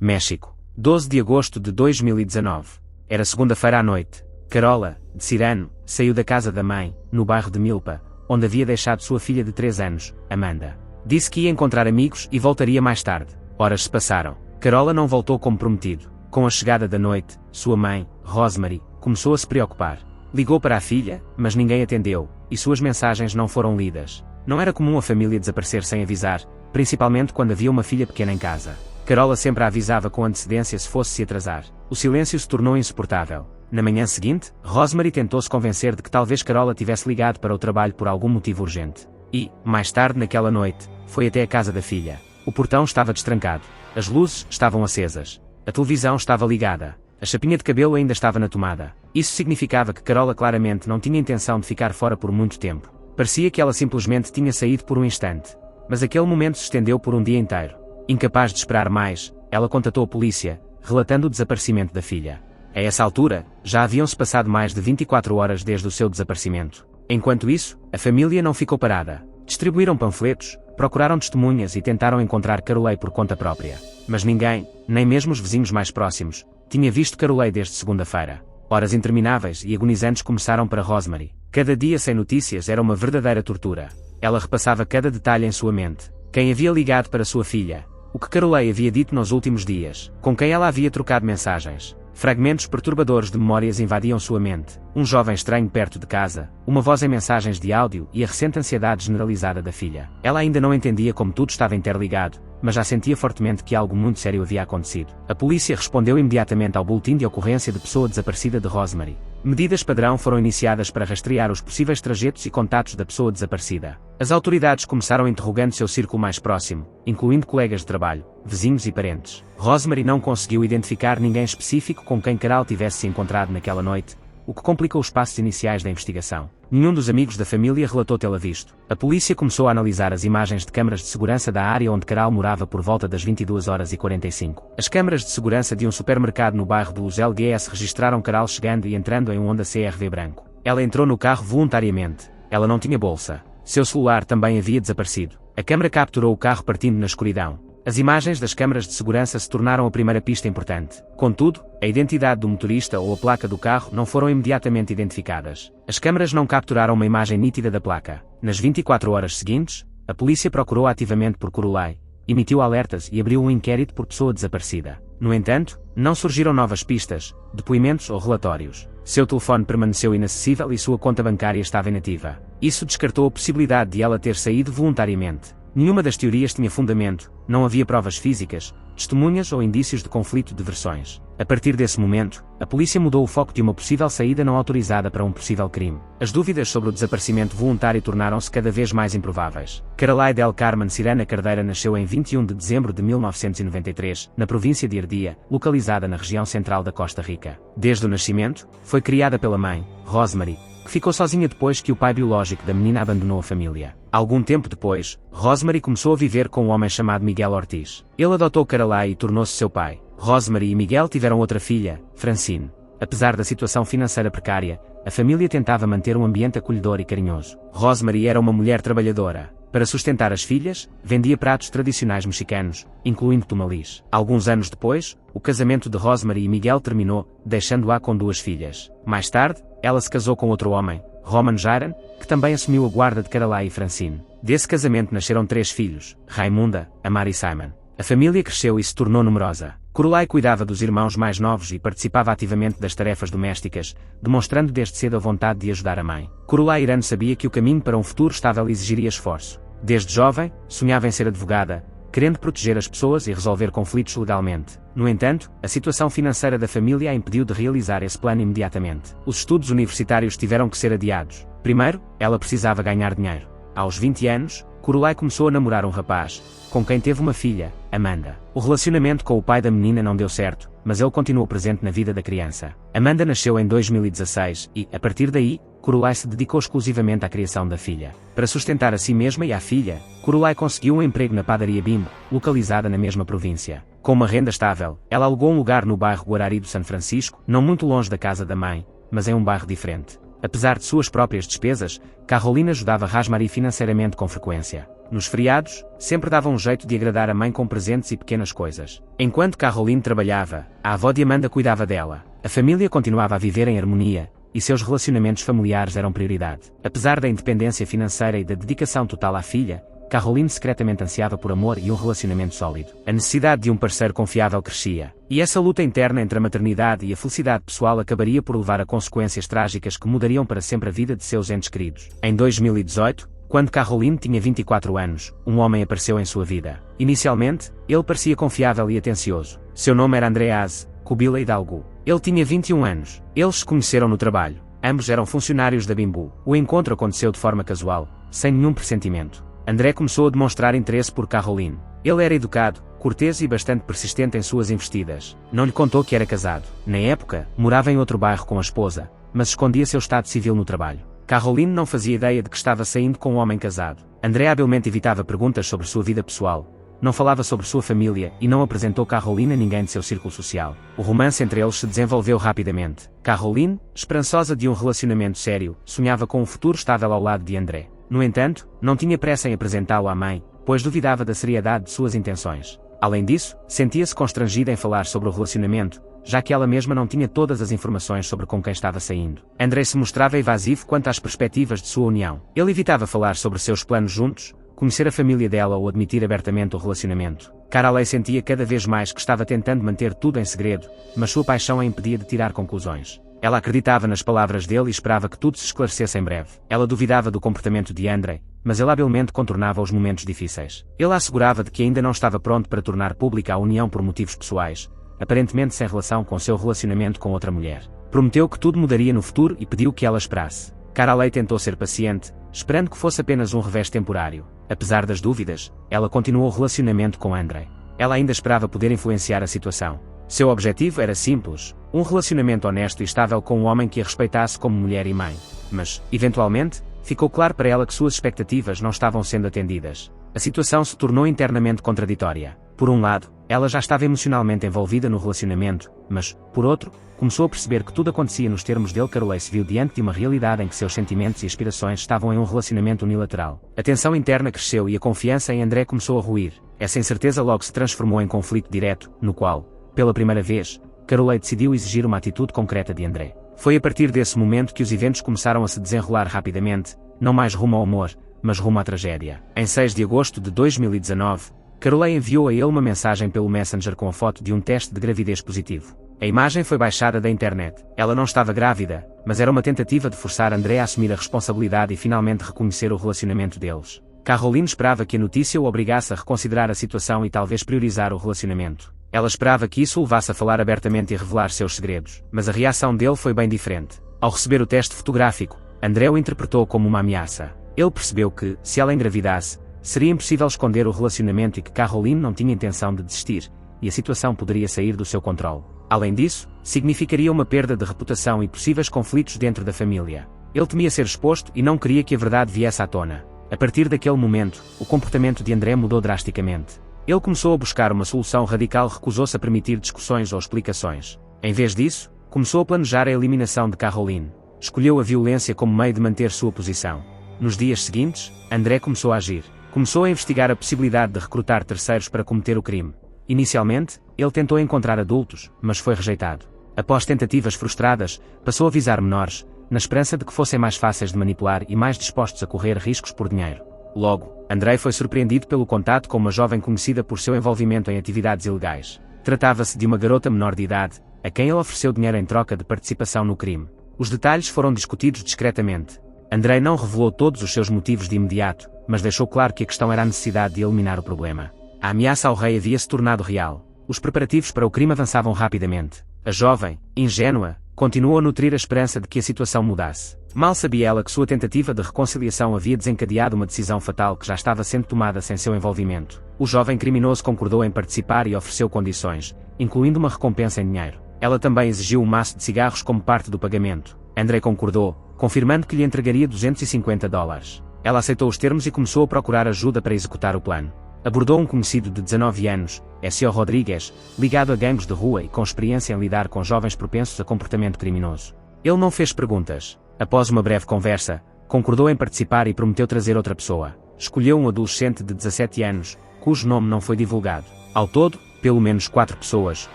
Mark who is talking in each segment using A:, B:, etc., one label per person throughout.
A: México. 12 de agosto de 2019. Era segunda-feira à noite. Carola, de Cyrano, saiu da casa da mãe, no bairro de Milpa, onde havia deixado sua filha de 3 anos, Amanda. Disse que ia encontrar amigos e voltaria mais tarde. Horas se passaram. Carola não voltou como prometido. Com a chegada da noite, sua mãe, Rosemary, começou a se preocupar. Ligou para a filha, mas ninguém atendeu, e suas mensagens não foram lidas. Não era comum a família desaparecer sem avisar, principalmente quando havia uma filha pequena em casa. Carola sempre a avisava com antecedência se fosse se atrasar. O silêncio se tornou insuportável. Na manhã seguinte, Rosemary tentou-se convencer de que talvez Carola tivesse ligado para o trabalho por algum motivo urgente. E, mais tarde naquela noite, foi até a casa da filha. O portão estava destrancado. As luzes estavam acesas. A televisão estava ligada. A chapinha de cabelo ainda estava na tomada. Isso significava que Carola claramente não tinha intenção de ficar fora por muito tempo. Parecia que ela simplesmente tinha saído por um instante. Mas aquele momento se estendeu por um dia inteiro. Incapaz de esperar mais, ela contatou a polícia, relatando o desaparecimento da filha. A essa altura, já haviam-se passado mais de 24 horas desde o seu desaparecimento. Enquanto isso, a família não ficou parada. Distribuíram panfletos, procuraram testemunhas e tentaram encontrar Caroline por conta própria. Mas ninguém, nem mesmo os vizinhos mais próximos, tinha visto Caroline desde segunda-feira. Horas intermináveis e agonizantes começaram para Rosemary. Cada dia sem notícias era uma verdadeira tortura. Ela repassava cada detalhe em sua mente. Quem havia ligado para sua filha? O que Caroline havia dito nos últimos dias? Com quem ela havia trocado mensagens? Fragmentos perturbadores de memórias invadiam sua mente. Um jovem estranho perto de casa, uma voz em mensagens de áudio e a recente ansiedade generalizada da filha. Ela ainda não entendia como tudo estava interligado, mas já sentia fortemente que algo muito sério havia acontecido. A polícia respondeu imediatamente ao boletim de ocorrência de pessoa desaparecida de Rosemary. Medidas padrão foram iniciadas para rastrear os possíveis trajetos e contatos da pessoa desaparecida. As autoridades começaram interrogando seu círculo mais próximo, incluindo colegas de trabalho, vizinhos e parentes. Rosemary não conseguiu identificar ninguém específico com quem Carol tivesse se encontrado naquela noite, o que complicou os passos iniciais da investigação. Nenhum dos amigos da família relatou tê-la visto. A polícia começou a analisar as imagens de câmaras de segurança da área onde Carol morava por volta das 22h45. As câmaras de segurança de um supermercado no bairro do LGS registraram Carol chegando e entrando em um Honda CR-V branco. Ela entrou no carro voluntariamente. Ela não tinha bolsa. Seu celular também havia desaparecido. A câmara capturou o carro partindo na escuridão. As imagens das câmaras de segurança se tornaram a primeira pista importante. Contudo, a identidade do motorista ou a placa do carro não foram imediatamente identificadas. As câmaras não capturaram uma imagem nítida da placa. Nas 24 horas seguintes, a polícia procurou ativamente por Caroline, emitiu alertas e abriu um inquérito por pessoa desaparecida. No entanto, não surgiram novas pistas, depoimentos ou relatórios. Seu telefone permaneceu inacessível e sua conta bancária estava inativa. Isso descartou a possibilidade de ela ter saído voluntariamente. Nenhuma das teorias tinha fundamento, não havia provas físicas, testemunhas ou indícios de conflito de versões. A partir desse momento, a polícia mudou o foco de uma possível saída não autorizada para um possível crime. As dúvidas sobre o desaparecimento voluntário tornaram-se cada vez mais improváveis. Caroline del Carmen Cirana Cardeira nasceu em 21 de dezembro de 1993, na província de Herdia, localizada na região central da Costa Rica. Desde o nascimento, foi criada pela mãe, Rosemary, que ficou sozinha depois que o pai biológico da menina abandonou a família. Algum tempo depois, Rosemary começou a viver com um homem chamado Miguel Ortiz. Ele adotou Caroline e tornou-se seu pai. Rosemary e Miguel tiveram outra filha, Francine. Apesar da situação financeira precária, a família tentava manter um ambiente acolhedor e carinhoso. Rosemary era uma mulher trabalhadora. Para sustentar as filhas, vendia pratos tradicionais mexicanos, incluindo tumalis. Alguns anos depois, o casamento de Rosemary e Miguel terminou, deixando-a com 2 filhas. Mais tarde, ela se casou com outro homem, Roman Jairan, que também assumiu a guarda de Caroline e Francine. Desse casamento nasceram 3 filhos, Raimunda, Amar e Simon. A família cresceu e se tornou numerosa. Caroline cuidava dos irmãos mais novos e participava ativamente das tarefas domésticas, demonstrando desde cedo a vontade de ajudar a mãe. Caroline Irano sabia que o caminho para um futuro estável exigiria esforço. Desde jovem, sonhava em ser advogada, querendo proteger as pessoas e resolver conflitos legalmente. No entanto, a situação financeira da família a impediu de realizar esse plano imediatamente. Os estudos universitários tiveram que ser adiados. Primeiro, ela precisava ganhar dinheiro. Aos 20 anos, Caroline começou a namorar um rapaz, com quem teve uma filha, Amanda. O relacionamento com o pai da menina não deu certo, mas ele continuou presente na vida da criança. Amanda nasceu em 2016 e, a partir daí, Caroline se dedicou exclusivamente à criação da filha. Para sustentar a si mesma e a filha, Caroline conseguiu um emprego na padaria Bimbo, localizada na mesma província. Com uma renda estável, ela alugou um lugar no bairro Guarari do San Francisco, não muito longe da casa da mãe, mas em um bairro diferente. Apesar de suas próprias despesas, Carolina ajudava Rosemary financeiramente com frequência. Nos feriados, sempre dava um jeito de agradar a mãe com presentes e pequenas coisas. Enquanto Caroline trabalhava, a avó de Amanda cuidava dela. A família continuava a viver em harmonia, e seus relacionamentos familiares eram prioridade. Apesar da independência financeira e da dedicação total à filha, Caroline secretamente ansiava por amor e um relacionamento sólido. A necessidade de um parceiro confiável crescia, e essa luta interna entre a maternidade e a felicidade pessoal acabaria por levar a consequências trágicas que mudariam para sempre a vida de seus entes queridos. Em 2018, quando Caroline tinha 24 anos, um homem apareceu em sua vida. Inicialmente, ele parecia confiável e atencioso. Seu nome era Andreas Kubila Hidalgo. Ele tinha 21 anos. Eles se conheceram no trabalho. Ambos eram funcionários da Bimbo. O encontro aconteceu de forma casual, sem nenhum pressentimento. André começou a demonstrar interesse por Caroline. Ele era educado, cortês e bastante persistente em suas investidas. Não lhe contou que era casado. Na época, morava em outro bairro com a esposa, mas escondia seu estado civil no trabalho. Caroline não fazia ideia de que estava saindo com um homem casado. André habilmente evitava perguntas sobre sua vida pessoal, não falava sobre sua família e não apresentou Caroline a ninguém de seu círculo social. O romance entre eles se desenvolveu rapidamente. Caroline, esperançosa de um relacionamento sério, sonhava com um futuro estável ao lado de André. No entanto, não tinha pressa em apresentá-lo à mãe, pois duvidava da seriedade de suas intenções. Além disso, sentia-se constrangida em falar sobre o relacionamento, já que ela mesma não tinha todas as informações sobre com quem estava saindo. André se mostrava evasivo quanto às perspectivas de sua união. Ele evitava falar sobre seus planos juntos, conhecer a família dela ou admitir abertamente o relacionamento. Caroline sentia cada vez mais que estava tentando manter tudo em segredo, mas sua paixão a impedia de tirar conclusões. Ela acreditava nas palavras dele e esperava que tudo se esclarecesse em breve. Ela duvidava do comportamento de André, mas ele habilmente contornava os momentos difíceis. Ele a assegurava de que ainda não estava pronto para tornar pública a união por motivos pessoais, aparentemente sem relação com seu relacionamento com outra mulher. Prometeu que tudo mudaria no futuro e pediu que ela esperasse. Caroline tentou ser paciente, esperando que fosse apenas um revés temporário. Apesar das dúvidas, ela continuou o relacionamento com André. Ela ainda esperava poder influenciar a situação. Seu objetivo era simples, um relacionamento honesto e estável com um homem que a respeitasse como mulher e mãe. Mas, eventualmente, ficou claro para ela que suas expectativas não estavam sendo atendidas. A situação se tornou internamente contraditória. Por um lado, ela já estava emocionalmente envolvida no relacionamento, mas, por outro, começou a perceber que tudo acontecia nos termos dele. Caroline se viu diante de uma realidade em que seus sentimentos e aspirações estavam em um relacionamento unilateral. A tensão interna cresceu e a confiança em André começou a ruir. Essa incerteza logo se transformou em conflito direto, no qual, pela primeira vez, Caroline decidiu exigir uma atitude concreta de André. Foi a partir desse momento que os eventos começaram a se desenrolar rapidamente, não mais rumo ao amor, mas rumo à tragédia. Em 6 de agosto de 2019, Caroline enviou a ele uma mensagem pelo Messenger com a foto de um teste de gravidez positivo. A imagem foi baixada da internet. Ela não estava grávida, mas era uma tentativa de forçar André a assumir a responsabilidade e finalmente reconhecer o relacionamento deles. Caroline esperava que a notícia o obrigasse a reconsiderar a situação e talvez priorizar o relacionamento. Ela esperava que isso o levasse a falar abertamente e revelar seus segredos, mas a reação dele foi bem diferente. Ao receber o teste fotográfico, André o interpretou como uma ameaça. Ele percebeu que, se ela engravidasse, seria impossível esconder o relacionamento e que Caroline não tinha intenção de desistir, e a situação poderia sair do seu controle. Além disso, significaria uma perda de reputação e possíveis conflitos dentro da família. Ele temia ser exposto e não queria que a verdade viesse à tona. A partir daquele momento, o comportamento de André mudou drasticamente. Ele começou a buscar uma solução radical, recusou-se a permitir discussões ou explicações. Em vez disso, começou a planejar a eliminação de Caroline. Escolheu a violência como meio de manter sua posição. Nos dias seguintes, André começou a agir. Começou a investigar a possibilidade de recrutar terceiros para cometer o crime. Inicialmente, ele tentou encontrar adultos, mas foi rejeitado. Após tentativas frustradas, passou a visar menores, na esperança de que fossem mais fáceis de manipular e mais dispostos a correr riscos por dinheiro. Logo, André foi surpreendido pelo contato com uma jovem conhecida por seu envolvimento em atividades ilegais. Tratava-se de uma garota menor de idade, a quem ele ofereceu dinheiro em troca de participação no crime. Os detalhes foram discutidos discretamente. André não revelou todos os seus motivos de imediato, mas deixou claro que a questão era a necessidade de eliminar o problema. A ameaça ao rei havia se tornado real. Os preparativos para o crime avançavam rapidamente. A jovem, ingênua, continuou a nutrir a esperança de que a situação mudasse. Mal sabia ela que sua tentativa de reconciliação havia desencadeado uma decisão fatal que já estava sendo tomada sem seu envolvimento. O jovem criminoso concordou em participar e ofereceu condições, incluindo uma recompensa em dinheiro. Ela também exigiu um maço de cigarros como parte do pagamento. André concordou, confirmando que lhe entregaria $250. Ela aceitou os termos e começou a procurar ajuda para executar o plano. Abordou um conhecido de 19 anos, S.O. Rodrigues, ligado a gangues de rua e com experiência em lidar com jovens propensos a comportamento criminoso. Ele não fez perguntas. Após uma breve conversa, concordou em participar e prometeu trazer outra pessoa. escolheu um adolescente de 17 anos, cujo nome não foi divulgado. Ao todo, pelo menos 4 pessoas,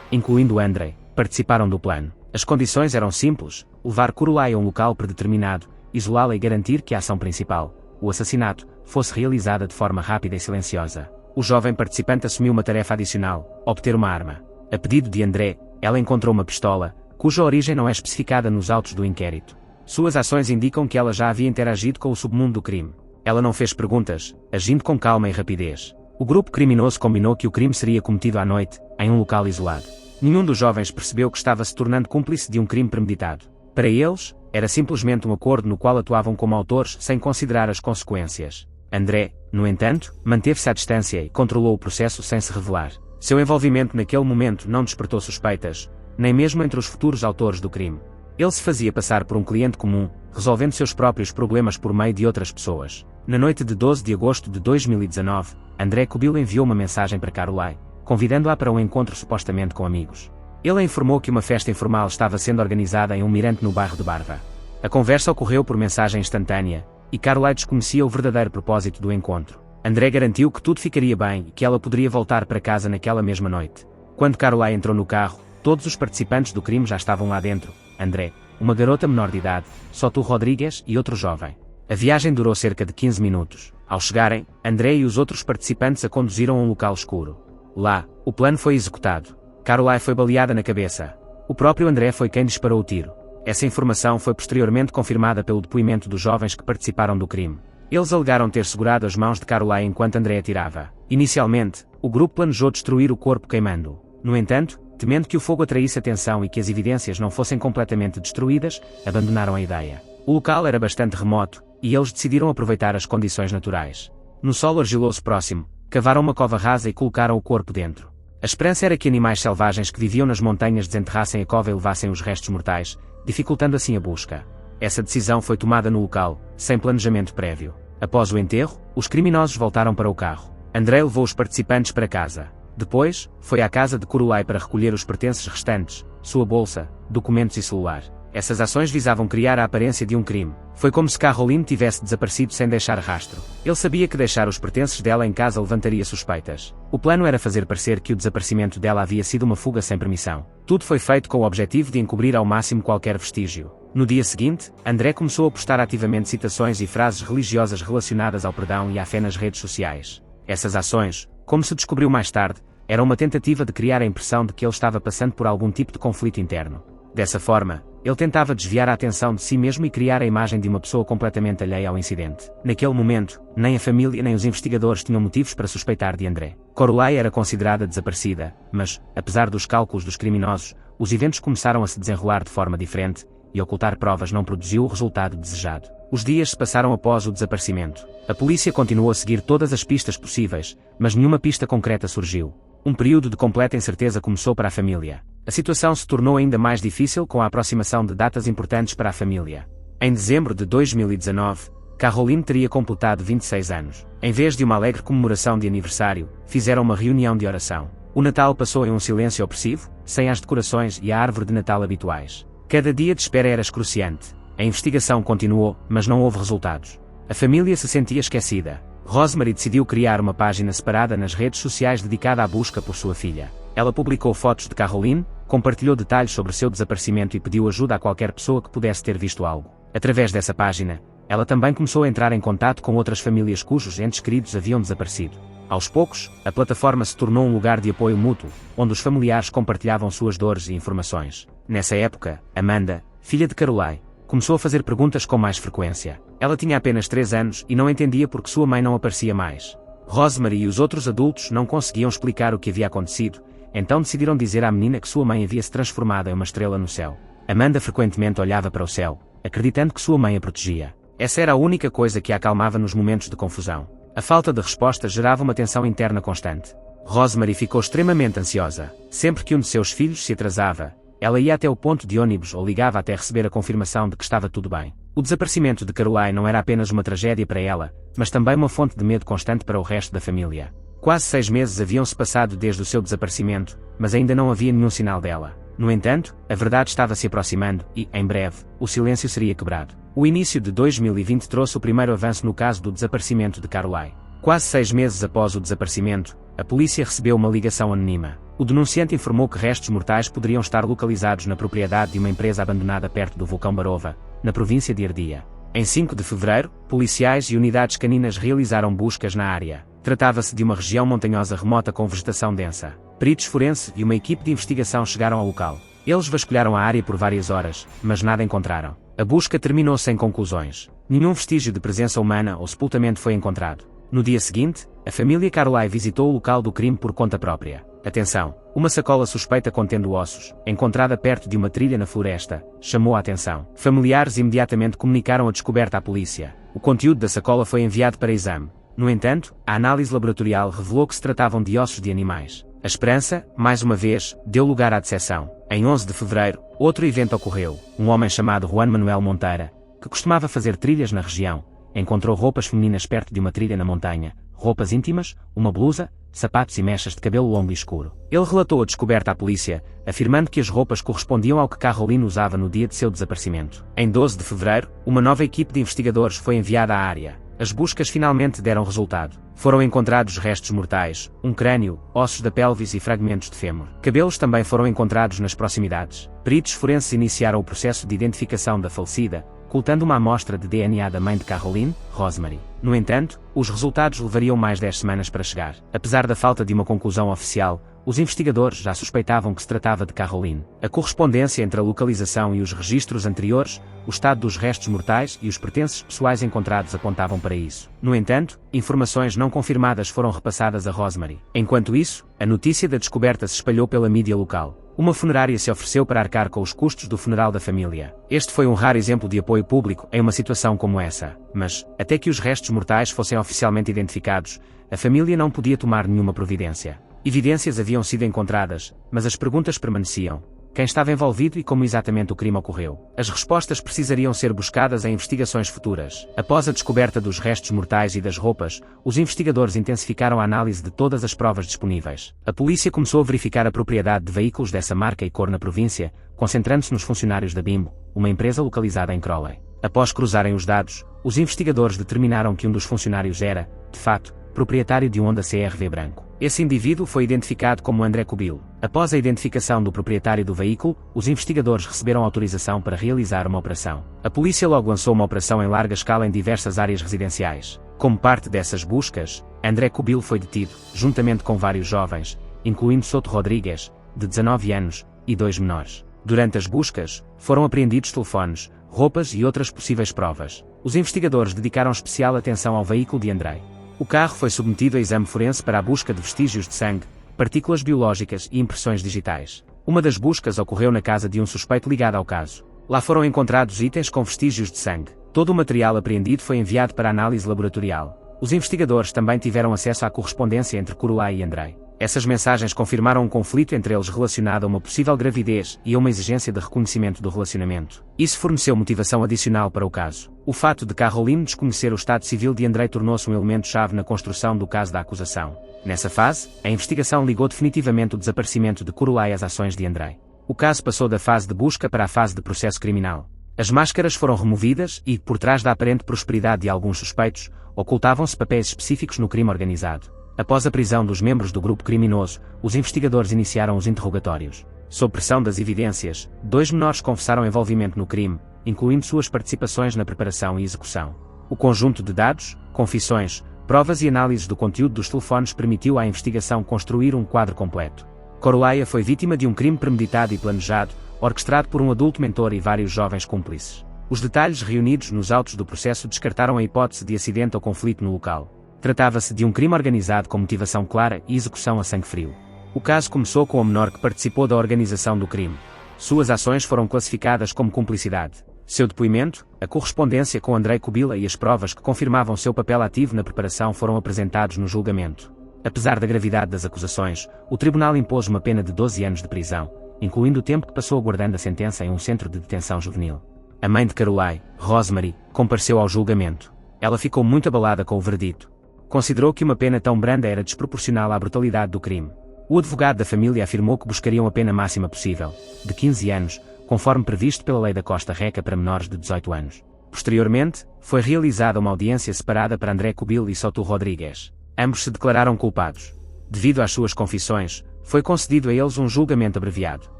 A: incluindo André, participaram do plano. As condições eram simples: levar Caroline a um local predeterminado, isolá-la e garantir que a ação principal, o assassinato, fosse realizada de forma rápida e silenciosa. O jovem participante assumiu uma tarefa adicional: obter uma arma. A pedido de André, ela encontrou uma pistola, cuja origem não é especificada nos autos do inquérito. Suas ações indicam que ela já havia interagido com o submundo do crime. Ela não fez perguntas, agindo com calma e rapidez. O grupo criminoso combinou que o crime seria cometido à noite, em um local isolado. Nenhum dos jovens percebeu que estava se tornando cúmplice de um crime premeditado. Para eles, era simplesmente um acordo no qual atuavam como autores sem considerar as consequências. André, no entanto, manteve-se à distância e controlou o processo sem se revelar. Seu envolvimento naquele momento não despertou suspeitas, nem mesmo entre os futuros autores do crime. Ele se fazia passar por um cliente comum, resolvendo seus próprios problemas por meio de outras pessoas. Na noite de 12 de agosto de 2019, André Kubil enviou uma mensagem para Caroline, convidando-a para um encontro supostamente com amigos. Ele a informou que uma festa informal estava sendo organizada em um mirante no bairro de Barva. A conversa ocorreu por mensagem instantânea, e Caroline desconhecia o verdadeiro propósito do encontro. André garantiu que tudo ficaria bem e que ela poderia voltar para casa naquela mesma noite. Quando Caroline entrou no carro, todos os participantes do crime já estavam lá dentro: André, uma garota menor de idade, Soto Rodrigues e outro jovem. A viagem durou cerca de 15 minutos. Ao chegarem, André e os outros participantes a conduziram a um local escuro. Lá, o plano foi executado. Caroline foi baleada na cabeça. O próprio André foi quem disparou o tiro. Essa informação foi posteriormente confirmada pelo depoimento dos jovens que participaram do crime. Eles alegaram ter segurado as mãos de Caroline enquanto André atirava. Inicialmente, o grupo planejou destruir o corpo queimando-o. No entanto, temendo que o fogo atraísse atenção e que as evidências não fossem completamente destruídas, abandonaram a ideia. O local era bastante remoto, e eles decidiram aproveitar as condições naturais. No solo argiloso próximo, cavaram uma cova rasa e colocaram o corpo dentro. A esperança era que animais selvagens que viviam nas montanhas desenterrassem a cova e levassem os restos mortais, dificultando assim a busca. Essa decisão foi tomada no local, sem planejamento prévio. Após o enterro, os criminosos voltaram para o carro. André levou os participantes para casa. Depois, foi à casa de Caroline para recolher os pertences restantes, sua bolsa, documentos e celular. Essas ações visavam criar a aparência de um crime. Foi como se Caroline tivesse desaparecido sem deixar rastro. Ele sabia que deixar os pertences dela em casa levantaria suspeitas. O plano era fazer parecer que o desaparecimento dela havia sido uma fuga sem permissão. Tudo foi feito com o objetivo de encobrir ao máximo qualquer vestígio. No dia seguinte, André começou a postar ativamente citações e frases religiosas relacionadas ao perdão e à fé nas redes sociais. Essas ações, como se descobriu mais tarde, eram uma tentativa de criar a impressão de que ele estava passando por algum tipo de conflito interno. Dessa forma, ele tentava desviar a atenção de si mesmo e criar a imagem de uma pessoa completamente alheia ao incidente. Naquele momento, nem a família nem os investigadores tinham motivos para suspeitar de André. Caroline era considerada desaparecida, mas, apesar dos cálculos dos criminosos, os eventos começaram a se desenrolar de forma diferente, e ocultar provas não produziu o resultado desejado. Os dias se passaram após o desaparecimento. A polícia continuou a seguir todas as pistas possíveis, mas nenhuma pista concreta surgiu. Um período de completa incerteza começou para a família. A situação se tornou ainda mais difícil com a aproximação de datas importantes para a família. Em dezembro de 2019, Caroline teria completado 26 anos. Em vez de uma alegre comemoração de aniversário, fizeram uma reunião de oração. O Natal passou em um silêncio opressivo, sem as decorações e a árvore de Natal habituais. Cada dia de espera era excruciante. A investigação continuou, mas não houve resultados. A família se sentia esquecida. Rosemary decidiu criar uma página separada nas redes sociais dedicada à busca por sua filha. Ela publicou fotos de Caroline, compartilhou detalhes sobre seu desaparecimento e pediu ajuda a qualquer pessoa que pudesse ter visto algo. Através dessa página, ela também começou a entrar em contato com outras famílias cujos entes queridos haviam desaparecido. Aos poucos, a plataforma se tornou um lugar de apoio mútuo, onde os familiares compartilhavam suas dores e informações. Nessa época, Amanda, filha de Caroline, começou a fazer perguntas com mais frequência. Ela tinha apenas 3 anos e não entendia por que sua mãe não aparecia mais. Rosemary e os outros adultos não conseguiam explicar o que havia acontecido, então decidiram dizer à menina que sua mãe havia se transformado em uma estrela no céu. Amanda frequentemente olhava para o céu, acreditando que sua mãe a protegia. Essa era a única coisa que a acalmava nos momentos de confusão. A falta de resposta gerava uma tensão interna constante. Rosemary ficou extremamente ansiosa. Sempre que um de seus filhos se atrasava, ela ia até o ponto de ônibus ou ligava até receber a confirmação de que estava tudo bem. O desaparecimento de Caroline não era apenas uma tragédia para ela, mas também uma fonte de medo constante para o resto da família. Quase 6 meses haviam-se passado desde o seu desaparecimento, mas ainda não havia nenhum sinal dela. No entanto, a verdade estava se aproximando e, em breve, o silêncio seria quebrado. O início de 2020 trouxe o primeiro avanço no caso do desaparecimento de Caroline. Quase 6 meses após o desaparecimento, a polícia recebeu uma ligação anônima. O denunciante informou que restos mortais poderiam estar localizados na propriedade de uma empresa abandonada perto do vulcão Barova, na província de Ardia. Em 5 de fevereiro, policiais e unidades caninas realizaram buscas na área. Tratava-se de uma região montanhosa remota com vegetação densa. Peritos forenses e uma equipe de investigação chegaram ao local. Eles vasculharam a área por várias horas, mas nada encontraram. A busca terminou sem conclusões. Nenhum vestígio de presença humana ou sepultamento foi encontrado. No dia seguinte, a família Caroline visitou o local do crime por conta própria. Atenção! Uma sacola suspeita contendo ossos, encontrada perto de uma trilha na floresta, chamou a atenção. Familiares imediatamente comunicaram a descoberta à polícia. O conteúdo da sacola foi enviado para exame. No entanto, a análise laboratorial revelou que se tratavam de ossos de animais. A esperança, mais uma vez, deu lugar à decepção. Em 11 de fevereiro, outro evento ocorreu. Um homem chamado Juan Manuel Monteira, que costumava fazer trilhas na região, encontrou roupas femininas perto de uma trilha na montanha, roupas íntimas, uma blusa, sapatos e mechas de cabelo longo e escuro. Ele relatou a descoberta à polícia, afirmando que as roupas correspondiam ao que Caroline usava no dia de seu desaparecimento. Em 12 de fevereiro, uma nova equipe de investigadores foi enviada à área. As buscas finalmente deram resultado. Foram encontrados restos mortais, um crânio, ossos da pelvis e fragmentos de fêmur. Cabelos também foram encontrados nas proximidades. Peritos forenses iniciaram o processo de identificação da falecida, coletando uma amostra de DNA da mãe de Caroline, Rosemary. No entanto, os resultados levariam mais 10 semanas para chegar. Apesar da falta de uma conclusão oficial, os investigadores já suspeitavam que se tratava de Caroline. A correspondência entre a localização e os registros anteriores, o estado dos restos mortais e os pertences pessoais encontrados apontavam para isso. No entanto, informações não confirmadas foram repassadas a Rosemary. Enquanto isso, a notícia da descoberta se espalhou pela mídia local. Uma funerária se ofereceu para arcar com os custos do funeral da família. Este foi um raro exemplo de apoio público em uma situação como essa. Mas, até que os restos mortais fossem oficialmente identificados, a família não podia tomar nenhuma providência. Evidências haviam sido encontradas, mas as perguntas permaneciam. Quem estava envolvido e como exatamente o crime ocorreu? As respostas precisariam ser buscadas em investigações futuras. Após a descoberta dos restos mortais e das roupas, os investigadores intensificaram a análise de todas as provas disponíveis. A polícia começou a verificar a propriedade de veículos dessa marca e cor na província, concentrando-se nos funcionários da Bimbo, uma empresa localizada em Crowley. Após cruzarem os dados, os investigadores determinaram que um dos funcionários era, de fato, proprietário de um Honda CR-V branco. Esse indivíduo foi identificado como André Kubil. Após a identificação do proprietário do veículo, os investigadores receberam autorização para realizar uma operação. A polícia logo lançou uma operação em larga escala em diversas áreas residenciais. Como parte dessas buscas, André Kubil foi detido, juntamente com vários jovens, incluindo Soto Rodrigues, de 19 anos, e 2 menores. Durante as buscas, foram apreendidos telefones, roupas e outras possíveis provas. Os investigadores dedicaram especial atenção ao veículo de André. O carro foi submetido a exame forense para a busca de vestígios de sangue, partículas biológicas e impressões digitais. Uma das buscas ocorreu na casa de um suspeito ligado ao caso. Lá foram encontrados itens com vestígios de sangue. Todo o material apreendido foi enviado para análise laboratorial. Os investigadores também tiveram acesso à correspondência entre Caroline e André. Essas mensagens confirmaram um conflito entre eles relacionado a uma possível gravidez e a uma exigência de reconhecimento do relacionamento. Isso forneceu motivação adicional para o caso. O fato de Caroline desconhecer o estado civil de André tornou-se um elemento-chave na construção do caso da acusação. Nessa fase, a investigação ligou definitivamente o desaparecimento de Caroline às ações de André. O caso passou da fase de busca para a fase de processo criminal. As máscaras foram removidas e, por trás da aparente prosperidade de alguns suspeitos, ocultavam-se papéis específicos no crime organizado. Após a prisão dos membros do grupo criminoso, os investigadores iniciaram os interrogatórios. Sob pressão das evidências, 2 menores confessaram envolvimento no crime, incluindo suas participações na preparação e execução. O conjunto de dados, confissões, provas e análises do conteúdo dos telefones permitiu à investigação construir um quadro completo. Caroline foi vítima de um crime premeditado e planejado, orquestrado por um adulto mentor e vários jovens cúmplices. Os detalhes reunidos nos autos do processo descartaram a hipótese de acidente ou conflito no local. Tratava-se de um crime organizado com motivação clara e execução a sangue frio. O caso começou com a menor que participou da organização do crime. Suas ações foram classificadas como cumplicidade. Seu depoimento, a correspondência com André Kubila e as provas que confirmavam seu papel ativo na preparação foram apresentados no julgamento. Apesar da gravidade das acusações, o tribunal impôs uma pena de 12 anos de prisão, incluindo o tempo que passou aguardando a sentença em um centro de detenção juvenil. A mãe de Caroline, Rosemary, compareceu ao julgamento. Ela ficou muito abalada com o veredito. Considerou que uma pena tão branda era desproporcional à brutalidade do crime. O advogado da família afirmou que buscariam a pena máxima possível, de 15 anos, conforme previsto pela lei da Costa Rica para menores de 18 anos. Posteriormente, foi realizada uma audiência separada para André Cubil e Soto Rodrigues. Ambos se declararam culpados. Devido às suas confissões, foi concedido a eles um julgamento abreviado.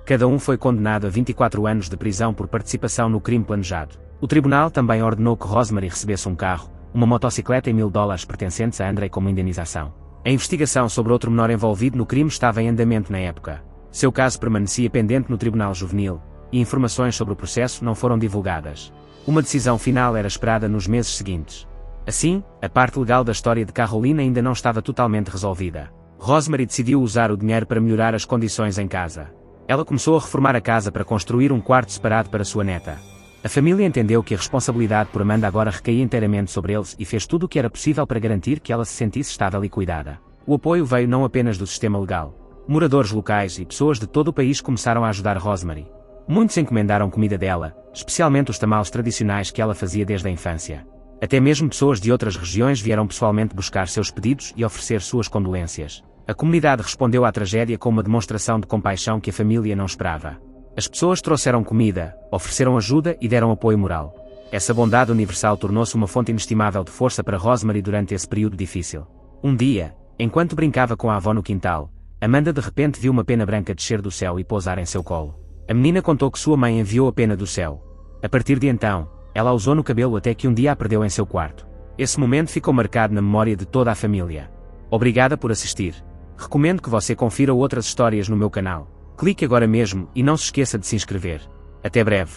A: Cada um foi condenado a 24 anos de prisão por participação no crime planejado. O tribunal também ordenou que Rosemary recebesse um carro, uma motocicleta e $1000 pertencentes a André como indenização. A investigação sobre outro menor envolvido no crime estava em andamento na época. Seu caso permanecia pendente no Tribunal Juvenil, e informações sobre o processo não foram divulgadas. Uma decisão final era esperada nos meses seguintes. Assim, a parte legal da história de Carolina ainda não estava totalmente resolvida. Rosemary decidiu usar o dinheiro para melhorar as condições em casa. Ela começou a reformar a casa para construir um quarto separado para sua neta. A família entendeu que a responsabilidade por Amanda agora recaía inteiramente sobre eles e fez tudo o que era possível para garantir que ela se sentisse estável e cuidada. O apoio veio não apenas do sistema legal. Moradores locais e pessoas de todo o país começaram a ajudar Rosemary. Muitos encomendaram comida dela, especialmente os tamales tradicionais que ela fazia desde a infância. Até mesmo pessoas de outras regiões vieram pessoalmente buscar seus pedidos e oferecer suas condolências. A comunidade respondeu à tragédia com uma demonstração de compaixão que a família não esperava. As pessoas trouxeram comida, ofereceram ajuda e deram apoio moral. Essa bondade universal tornou-se uma fonte inestimável de força para Rosemary durante esse período difícil. Um dia, enquanto brincava com a avó no quintal, Amanda de repente viu uma pena branca descer do céu e pousar em seu colo. A menina contou que sua mãe enviou a pena do céu. A partir de então, ela a usou no cabelo até que um dia a perdeu em seu quarto. Esse momento ficou marcado na memória de toda a família. Obrigada por assistir. Recomendo que você confira outras histórias no meu canal. Clique agora mesmo e não se esqueça de se inscrever. Até breve.